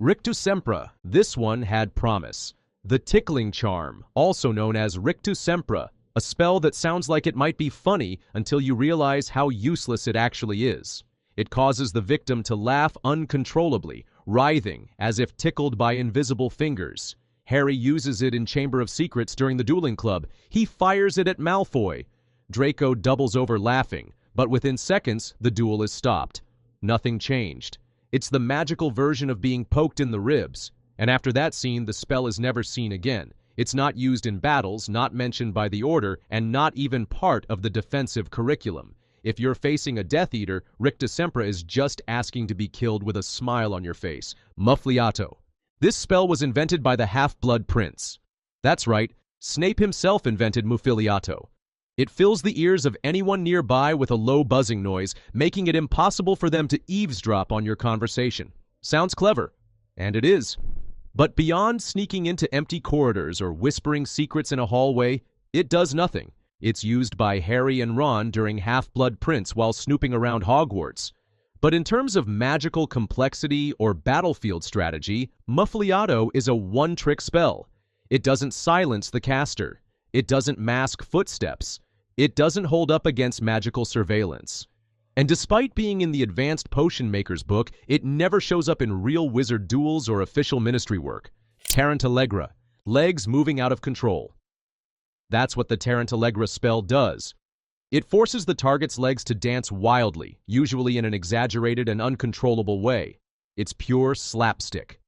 Rictus Sempra, this one had promise. The tickling charm, also known as Rictus Sempra, a spell that sounds like it might be funny until you realize how useless it actually is. It causes the victim to laugh uncontrollably, writhing as if tickled by invisible fingers. Harry uses it in Chamber of Secrets during the dueling club. He fires it at Malfoy. Draco doubles over laughing, but within seconds, the duel is stopped. Nothing changed. It's the magical version of being poked in the ribs, and after that scene, the spell is never seen again. It's not used in battles, not mentioned by the Order, and not even part of the defensive curriculum. If you're facing a Death Eater, Rictus Sempra is just asking to be killed with a smile on your face. Muffliato. This spell was invented by the Half-Blood Prince. That's right, Snape himself invented Muffliato. It fills the ears of anyone nearby with a low buzzing noise, making it impossible for them to eavesdrop on your conversation. Sounds clever, and it is. But beyond sneaking into empty corridors or whispering secrets in a hallway, it does nothing. It's used by Harry and Ron during Half-Blood Prince while snooping around Hogwarts. But in terms of magical complexity or battlefield strategy, Muffliato is a one-trick spell. It doesn't silence the caster. It doesn't mask footsteps. It doesn't hold up against magical surveillance. And despite being in the Advanced Potion Maker's book, it never shows up in real wizard duels or official ministry work. Tarantallegra, legs moving out of control. That's what the Tarantallegra spell does. It forces the target's legs to dance wildly, usually in an exaggerated and uncontrollable way. It's pure slapstick.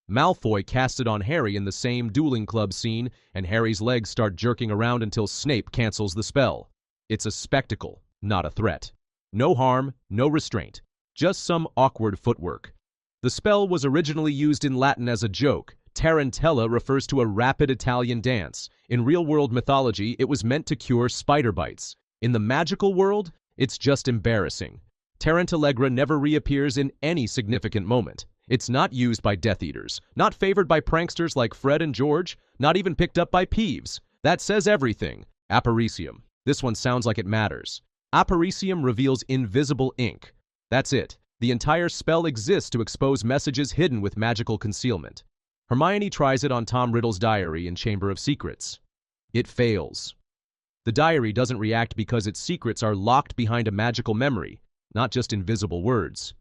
Malfoy cast it on Harry in the same dueling club scene, and Harry's legs start jerking around until Snape cancels the spell. It's a spectacle, not a threat. No harm, no restraint, just some awkward footwork. The spell was originally used in Latin as a joke. Tarantella refers to a rapid Italian dance. In real-world mythology, it was meant to cure spider bites. In the magical world, it's just embarrassing. Tarantallegra never reappears in any significant moment. It's not used by Death Eaters, not favored by pranksters like Fred and George, not even picked up by Peeves. That says everything. Aparicium. This one sounds like it matters. Aparicium reveals invisible ink. That's it. The entire spell exists to expose messages hidden with magical concealment. Hermione tries it on Tom Riddle's diary in Chamber of Secrets. It fails. The diary doesn't react because its secrets are locked behind a magical memory, not just invisible words.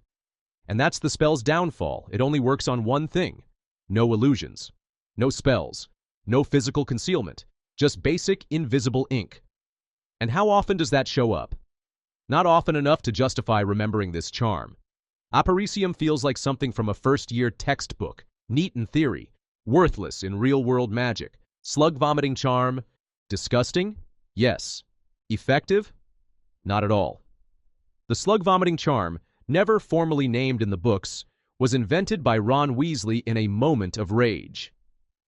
And that's the spell's downfall. It only works on one thing. No illusions. No spells. No physical concealment. Just basic, invisible ink. And how often does that show up? Not often enough to justify remembering this charm. Aparicium feels like something from a first-year textbook. Neat in theory. Worthless in real-world magic. Slug-vomiting charm. Disgusting? Yes. Effective? Not at all. The slug-vomiting charm, never formally named in the books, was invented by Ron Weasley in a moment of rage.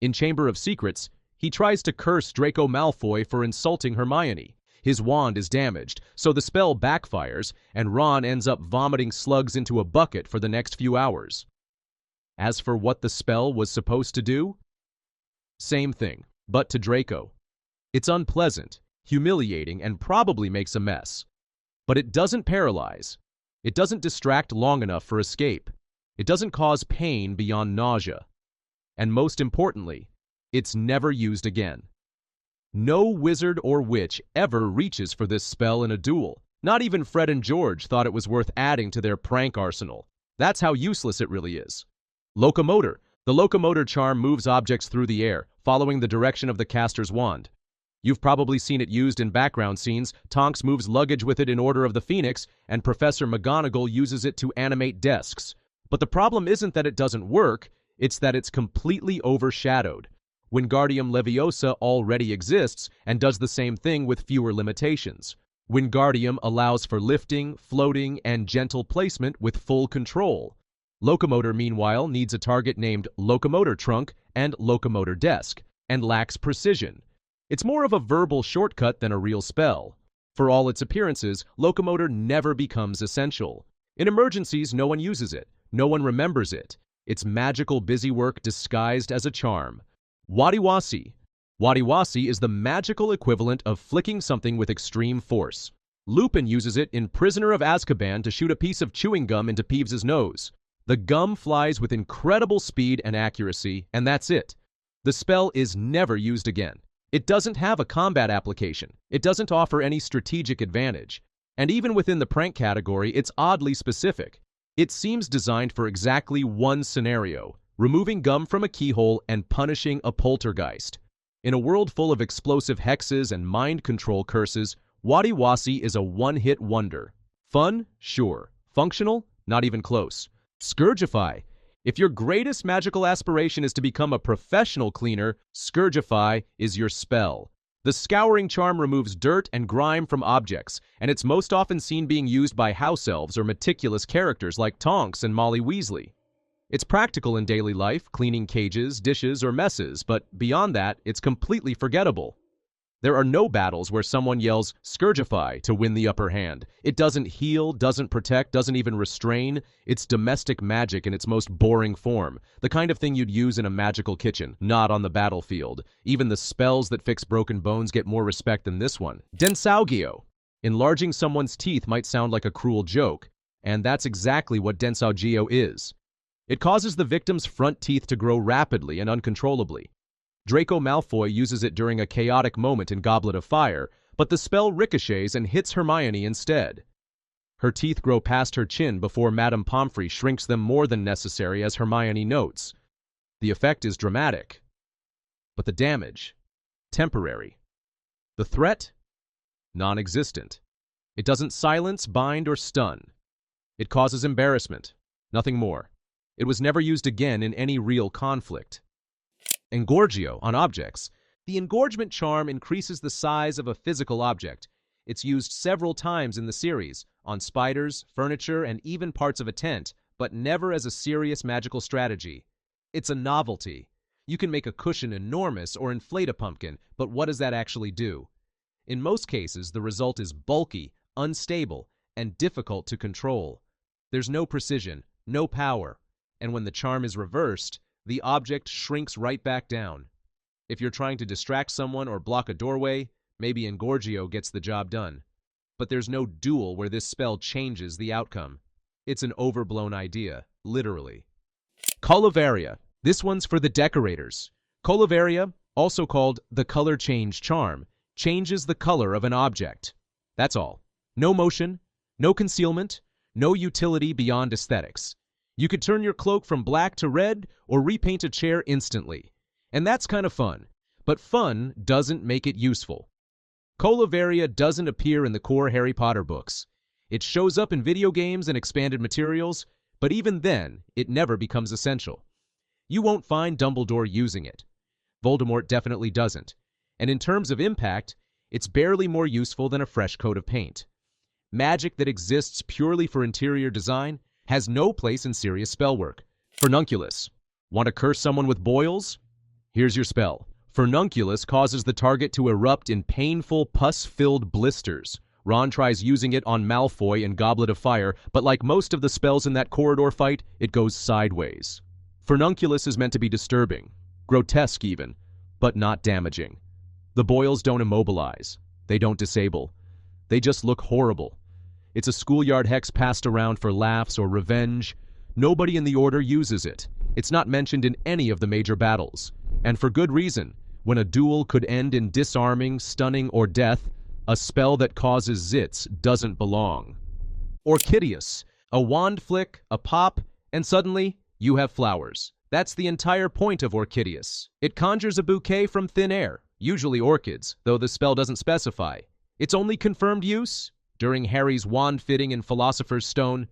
In Chamber of Secrets, he tries to curse Draco Malfoy for insulting Hermione. His wand is damaged, so the spell backfires, and Ron ends up vomiting slugs into a bucket for the next few hours. As for what the spell was supposed to do, same thing, but to Draco. It's unpleasant, humiliating, and probably makes a mess. But it doesn't paralyze. It doesn't distract long enough for escape. It doesn't cause pain beyond nausea. And most importantly, it's never used again. No wizard or witch ever reaches for this spell in a duel. Not even Fred and George thought it was worth adding to their prank arsenal. That's how useless it really is. Locomotor. The locomotor charm moves objects through the air, following the direction of the caster's wand. You've probably seen it used in background scenes. Tonks moves luggage with it in Order of the Phoenix, and Professor McGonagall uses it to animate desks. But the problem isn't that it doesn't work, it's that it's completely overshadowed. Wingardium Leviosa already exists, and does the same thing with fewer limitations. Wingardium allows for lifting, floating, and gentle placement with full control. Locomotor, meanwhile, needs a target named Locomotor Trunk and Locomotor Desk, and lacks precision. It's more of a verbal shortcut than a real spell. For all its appearances, Locomotor never becomes essential. In emergencies, no one uses it. No one remembers it. It's magical busywork disguised as a charm. Wadiwasi. Wadiwasi is the magical equivalent of flicking something with extreme force. Lupin uses it in Prisoner of Azkaban to shoot a piece of chewing gum into Peeves's nose. The gum flies with incredible speed and accuracy, and that's it. The spell is never used again. It doesn't have a combat application. It doesn't offer any strategic advantage. And even within the prank category, it's oddly specific. It seems designed for exactly one scenario: removing gum from a keyhole and punishing a poltergeist. In a world full of explosive hexes and mind control curses, Wadi-Wasi is a one-hit wonder. Fun? Sure. Functional? Not even close. Scourgify. If your greatest magical aspiration is to become a professional cleaner, Scourgify is your spell. The Scouring Charm removes dirt and grime from objects, and it's most often seen being used by house elves or meticulous characters like Tonks and Molly Weasley. It's practical in daily life, cleaning cages, dishes, or messes, but beyond that, it's completely forgettable. There are no battles where someone yells Scourgify to win the upper hand. It doesn't heal, doesn't protect, doesn't even restrain. It's domestic magic in its most boring form, the kind of thing you'd use in a magical kitchen, not on the battlefield. Even the spells that fix broken bones get more respect than this one. Densaugyo. Enlarging someone's teeth might sound like a cruel joke, and that's exactly what Densaugyo is. It causes the victim's front teeth to grow rapidly and uncontrollably. Draco Malfoy uses it during a chaotic moment in Goblet of Fire, but the spell ricochets and hits Hermione instead. Her teeth grow past her chin before Madame Pomfrey shrinks them more than necessary, as Hermione notes. The effect is dramatic, but the damage, temporary. The threat, non-existent. It doesn't silence, bind, or stun. It causes embarrassment, nothing more. It was never used again in any real conflict. Engorgio on objects. The engorgement charm increases the size of a physical object. It's used several times in the series, on spiders, furniture, and even parts of a tent, but never as a serious magical strategy. It's a novelty. You can make a cushion enormous or inflate a pumpkin, but what does that actually do? In most cases, the result is bulky, unstable, and difficult to control. There's no precision, no power, and when the charm is reversed, the object shrinks right back down. If you're trying to distract someone or block a doorway, maybe Engorgio gets the job done. But there's no duel where this spell changes the outcome. It's an overblown idea, literally. Colovaria. This one's for the decorators. Colovaria, also called the color change charm, changes the color of an object. That's all. No motion, no concealment, no utility beyond aesthetics. You could turn your cloak from black to red or repaint a chair instantly. And that's kind of fun. But fun doesn't make it useful. Colovaria doesn't appear in the core Harry Potter books. It shows up in video games and expanded materials, but even then, it never becomes essential. You won't find Dumbledore using it. Voldemort definitely doesn't. And in terms of impact, it's barely more useful than a fresh coat of paint. Magic that exists purely for interior design has no place in serious spellwork. Furnunculus. Want to curse someone with boils? Here's your spell. Furnunculus causes the target to erupt in painful, pus-filled blisters. Ron tries using it on Malfoy in Goblet of Fire, but like most of the spells in that corridor fight, it goes sideways. Furnunculus is meant to be disturbing, grotesque even, but not damaging. The boils don't immobilize. They don't disable. They just look horrible. It's a schoolyard hex passed around for laughs or revenge. Nobody in the Order uses it. It's not mentioned in any of the major battles. And for good reason. When a duel could end in disarming, stunning, or death, a spell that causes zits doesn't belong. Orchideus. A wand flick, a pop, and suddenly, you have flowers. That's the entire point of Orchideus. It conjures a bouquet from thin air, usually orchids, though the spell doesn't specify. Its only confirmed use? During Harry's wand fitting in Philosopher's Stone.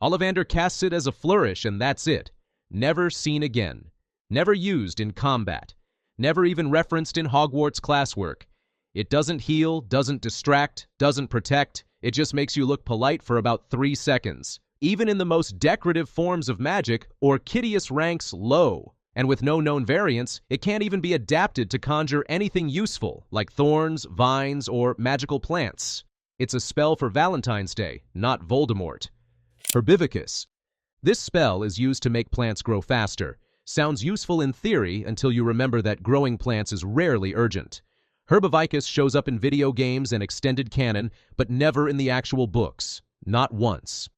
Ollivander casts it as a flourish, and that's it. Never seen again. Never used in combat. Never even referenced in Hogwarts classwork. It doesn't heal, doesn't distract, doesn't protect. It just makes you look polite for about 3 seconds. Even in the most decorative forms of magic, Orchideus ranks low. And with no known variants, it can't even be adapted to conjure anything useful, like thorns, vines, or magical plants. It's a spell for Valentine's Day, not Voldemort. Herbivicus. This spell is used to make plants grow faster. Sounds useful in theory until you remember that growing plants is rarely urgent. Herbivicus shows up in video games and extended canon, but never in the actual books. Not once.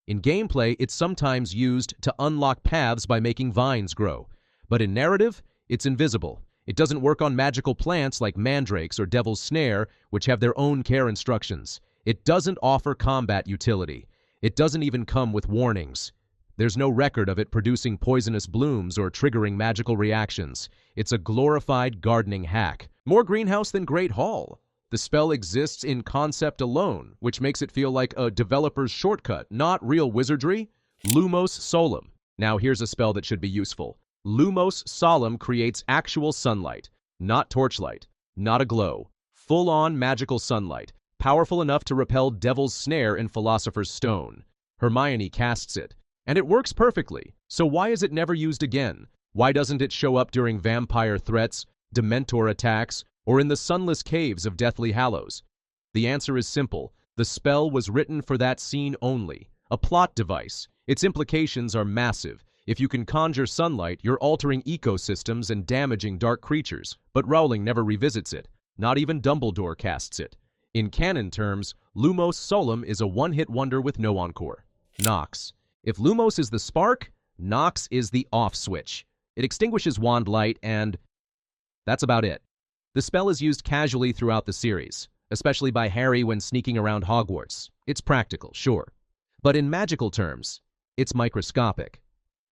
In gameplay, it's sometimes used to unlock paths by making vines grow. But in narrative, it's invisible. It doesn't work on magical plants like mandrakes or devil's snare, which have their own care instructions. It doesn't offer combat utility. It doesn't even come with warnings. There's no record of it producing poisonous blooms or triggering magical reactions. It's a glorified gardening hack. More greenhouse than Great Hall. The spell exists in concept alone, which makes it feel like a developer's shortcut, not real wizardry. Lumos Solum. Now here's a spell that should be useful. Lumos Solum creates actual sunlight, not torchlight, not a glow. Full-on magical sunlight, powerful enough to repel Devil's Snare in Philosopher's Stone. Hermione casts it, and it works perfectly. So why is it never used again? Why doesn't it show up during vampire threats, Dementor attacks, or in the sunless caves of Deathly Hallows? The answer is simple. The spell was written for that scene only. A plot device. Its implications are massive. If you can conjure sunlight, you're altering ecosystems and damaging dark creatures. But Rowling never revisits it. Not even Dumbledore casts it. In canon terms, Lumos Solum is a one-hit wonder with no encore. Nox. If Lumos is the spark, Nox is the off switch. It extinguishes wand light and that's about it. The spell is used casually throughout the series, especially by Harry when sneaking around Hogwarts. It's practical, sure. But in magical terms, it's microscopic.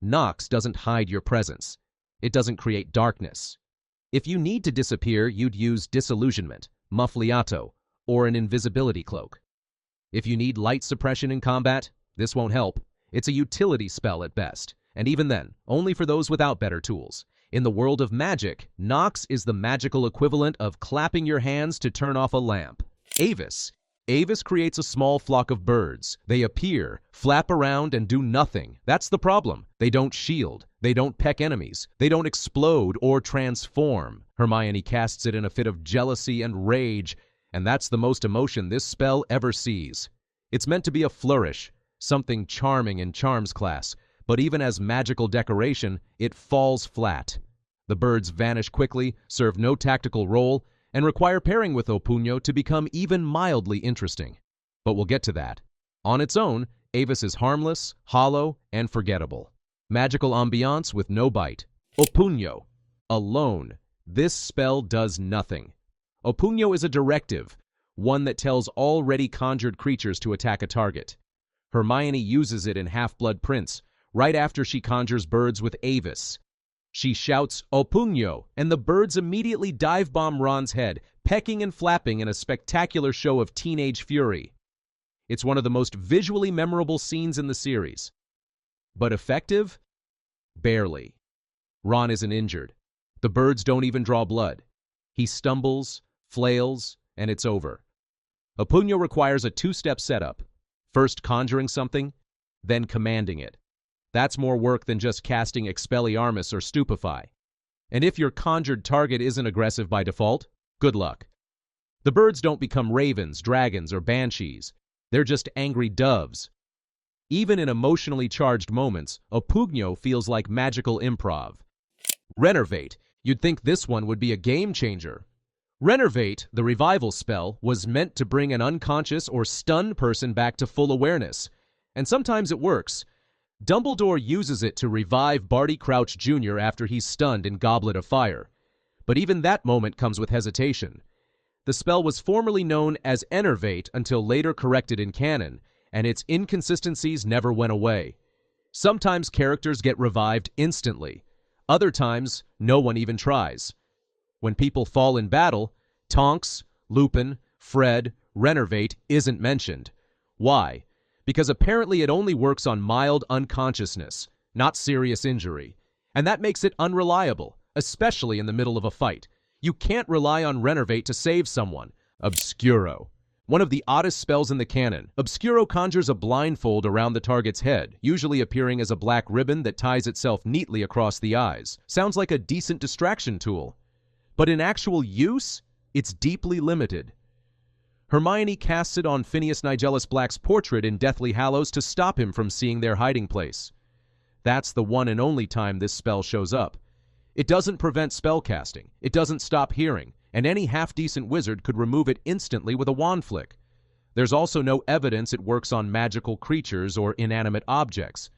Nox doesn't hide your presence. It doesn't create darkness. If you need to disappear, you'd use disillusionment, muffliato, or an invisibility cloak. If you need light suppression in combat, this won't help. It's a utility spell at best, and even then, only for those without better tools. In the world of magic, Nox is the magical equivalent of clapping your hands to turn off a lamp. Avis. Avis creates a small flock of birds. They appear, flap around, and do nothing. That's the problem. They don't shield. They don't peck enemies. They don't explode or transform. Hermione casts it in a fit of jealousy and rage, and that's the most emotion this spell ever sees. It's meant to be a flourish, something charming in Charms class, but even as magical decoration, it falls flat. The birds vanish quickly, serve no tactical role, and require pairing with Opunyo to become even mildly interesting. But we'll get to that. On its own, Avis is harmless, hollow, and forgettable. Magical ambiance with no bite. Opunyo. Alone. This spell does nothing. Opunyo is a directive, one that tells already conjured creatures to attack a target. Hermione uses it in Half-Blood Prince, right after she conjures birds with Avis. She shouts, Opunyo, and the birds immediately dive-bomb Ron's head, pecking and flapping in a spectacular show of teenage fury. It's one of the most visually memorable scenes in the series. But effective? Barely. Ron isn't injured. The birds don't even draw blood. He stumbles, flails, and it's over. Opunyo requires a two-step setup. First conjuring something, then commanding it. That's more work than just casting Expelliarmus or Stupefy. And if your conjured target isn't aggressive by default, good luck. The birds don't become ravens, dragons, or banshees. They're just angry doves. Even in emotionally charged moments, Opunyo feels like magical improv. Renervate. You'd think this one would be a game changer. Renervate, the revival spell, was meant to bring an unconscious or stunned person back to full awareness. And sometimes it works. Dumbledore uses it to revive Barty Crouch Jr. after he's stunned in Goblet of Fire. But even that moment comes with hesitation. The spell was formerly known as Enervate until later corrected in canon, and its inconsistencies never went away. Sometimes characters get revived instantly. Other times, no one even tries. When people fall in battle, Tonks, Lupin, Fred, Renervate isn't mentioned. Why? Because apparently it only works on mild unconsciousness, not serious injury. And that makes it unreliable, especially in the middle of a fight. You can't rely on Renervate to save someone. Obscuro. One of the oddest spells in the canon, Obscuro conjures a blindfold around the target's head, usually appearing as a black ribbon that ties itself neatly across the eyes. Sounds like a decent distraction tool. But in actual use, it's deeply limited. Hermione casts it on Phineas Nigellus Black's portrait in Deathly Hallows to stop him from seeing their hiding place. That's the one and only time this spell shows up. It doesn't prevent spellcasting, it doesn't stop hearing, and any half-decent wizard could remove it instantly with a wand flick. There's also no evidence it works on magical creatures or inanimate objects.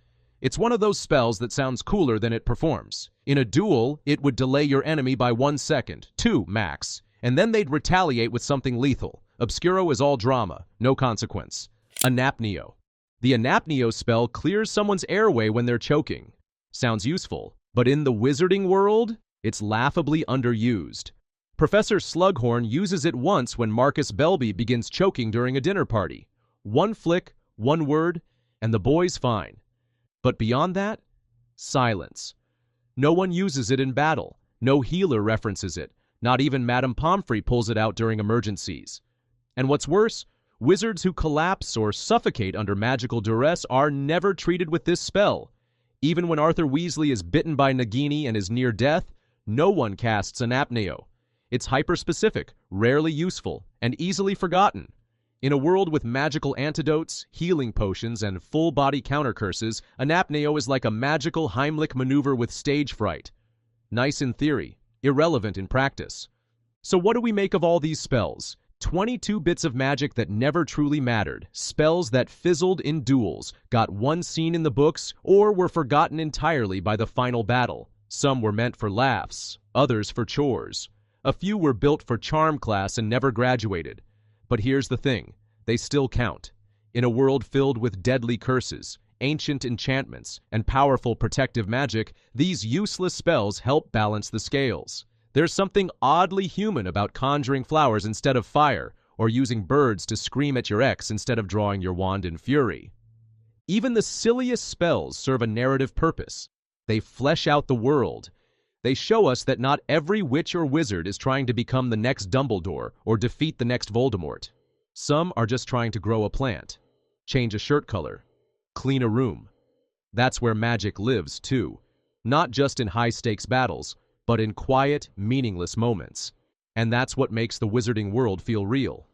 It's one of those spells that sounds cooler than it performs. In a duel, it would delay your enemy by 1 second, 2 max, and then they'd retaliate with something lethal. Obscuro is all drama, no consequence. Anapneo. The Anapneo spell clears someone's airway when they're choking. Sounds useful, but in the wizarding world, it's laughably underused. Professor Slughorn uses it once when Marcus Belby begins choking during a dinner party. 1 flick, 1 word, and the boy's fine. But beyond that, silence. No one uses it in battle. No healer references it. Not even Madame Pomfrey pulls it out during emergencies. And what's worse, wizards who collapse or suffocate under magical duress are never treated with this spell. Even when Arthur Weasley is bitten by Nagini and is near death, no one casts Anapneo. It's hyper-specific, rarely useful, and easily forgotten. In a world with magical antidotes, healing potions, and full-body counter-curses, Anapneo is like a magical Heimlich maneuver with stage fright. Nice in theory, irrelevant in practice. So what do we make of all these spells? 22 bits of magic that never truly mattered, spells that fizzled in duels, got one scene in the books, or were forgotten entirely by the final battle. Some were meant for laughs, others for chores. A few were built for charm class and never graduated. But here's the thing, they still count. In a world filled with deadly curses, ancient enchantments, and powerful protective magic, these useless spells help balance the scales. There's something oddly human about conjuring flowers instead of fire, or using birds to scream at your ex instead of drawing your wand in fury. Even the silliest spells serve a narrative purpose. They flesh out the world. They show us that not every witch or wizard is trying to become the next Dumbledore or defeat the next Voldemort. Some are just trying to grow a plant, change a shirt color, clean a room. That's where magic lives, too. Not just in high-stakes battles, but in quiet, meaningless moments. And that's what makes the wizarding world feel real.